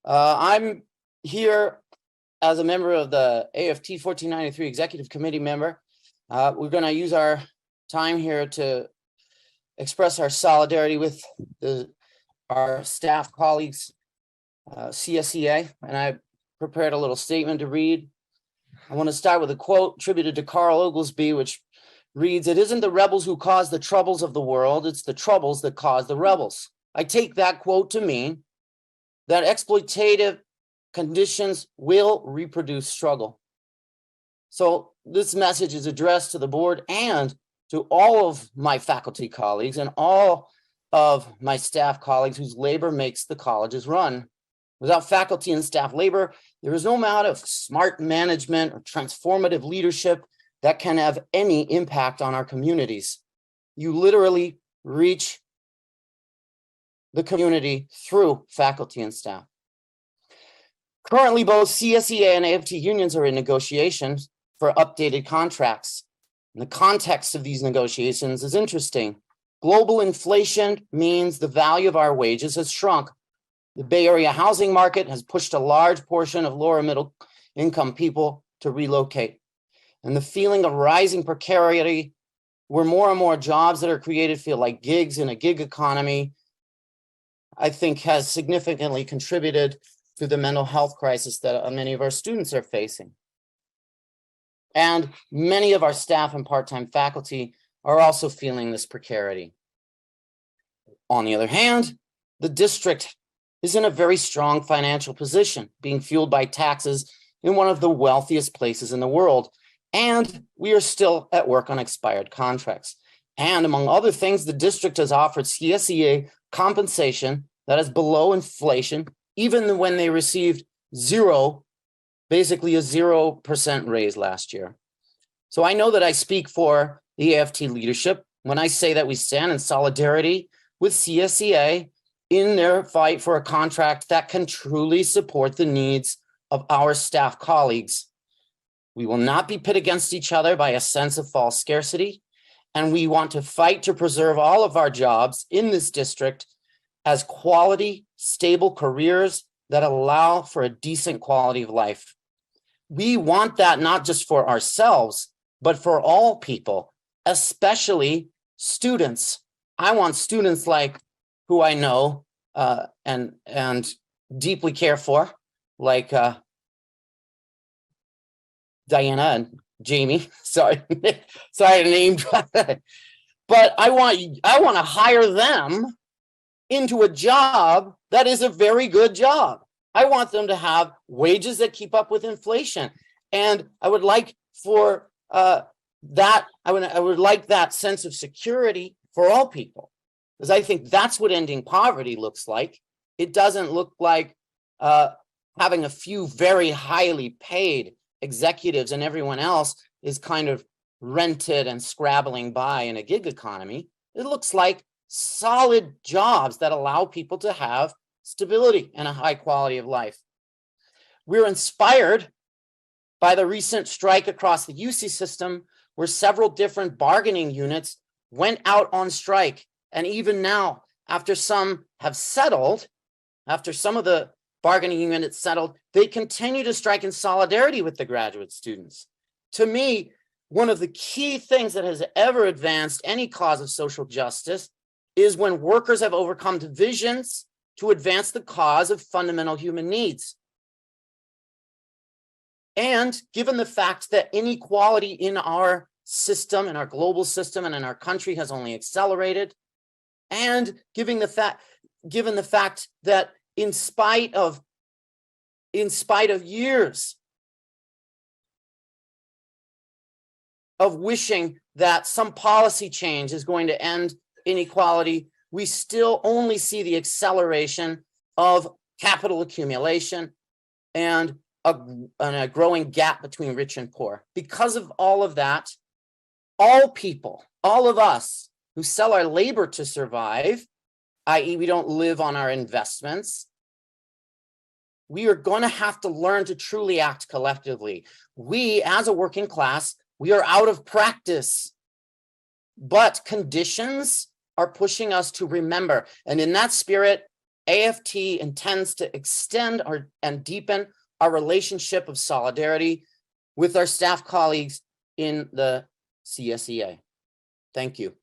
I'm here as a member of the AFT 1493 Executive Committee member. We're going to use our time here to express our solidarity with our staff colleagues, CSEA, and I prepared a little statement to read. I want to start with a quote attributed to Carl Oglesby, which reads, "It isn't the rebels who cause the troubles of the world, it's the troubles that cause the rebels." I take that quote to mean that exploitative conditions will reproduce struggle. So this message is addressed to the board and to all of my faculty colleagues and all of my staff colleagues whose labor makes the colleges run. Without faculty and staff labor, there is no amount of smart management or transformative leadership that can have any impact on our communities. You literally reach the community through faculty and staff. Currently, both CSEA and AFT unions are in negotiations for updated contracts. And the context of these negotiations is interesting. Global inflation means the value of our wages has shrunk. The Bay Area housing market has pushed a large portion of lower middle income people to relocate. And the feeling of rising precarity, where more and more jobs that are created feel like gigs in a gig economy, I think has significantly contributed to the mental health crisis that many of our students are facing. And many of our staff and part-time faculty are also feeling this precarity. On the other hand, the district is in a very strong financial position, being fueled by taxes in one of the wealthiest places in the world. And we are still at work on expired contracts. And among other things, the district has offered CSEA compensation that is below inflation, even when they received basically a 0% raise last year. So I know that I speak for the AFT leadership when I say that we stand in solidarity with CSEA in their fight for a contract that can truly support the needs of our staff colleagues. We will not be pit against each other by a sense of false scarcity, and we want to fight to preserve all of our jobs in this district as quality, stable careers that allow for a decent quality of life. We want that not just for ourselves, but for all people, especially students. I want students like who I know and deeply care for, like Diana and Jamie. Sorry to name drop that. But I want to hire them into a job that is a very good job. I want them to have wages that keep up with inflation. And I would like for I would like that sense of security for all people, because I think that's what ending poverty looks like. It doesn't look like having a few very highly paid executives and everyone else is kind of rented and scrabbling by in a gig economy. It looks like solid jobs that allow people to have stability and a high quality of life. We're inspired by the recent strike across the UC system, where several different bargaining units went out on strike. And even now, after some have settled, after some of the bargaining units settled, they continue to strike in solidarity with the graduate students. To me, one of the key things that has ever advanced any cause of social justice is when workers have overcome divisions to advance the cause of fundamental human needs. And given the fact that inequality in our system, in our global system, and in our country has only accelerated, and given the fact that in spite of years of wishing that some policy change is going to end inequality, we still only see the acceleration of capital accumulation and a growing gap between rich and poor. Because of all of that, all people, all of us who sell our labor to survive, i.e. we don't live on our investments, we are going to have to learn to truly act collectively. We, as a working class, we are out of practice, but conditions are pushing us to remember. And in that spirit, AFT intends to extend and deepen our relationship of solidarity with our staff colleagues in the CSEA. Thank you.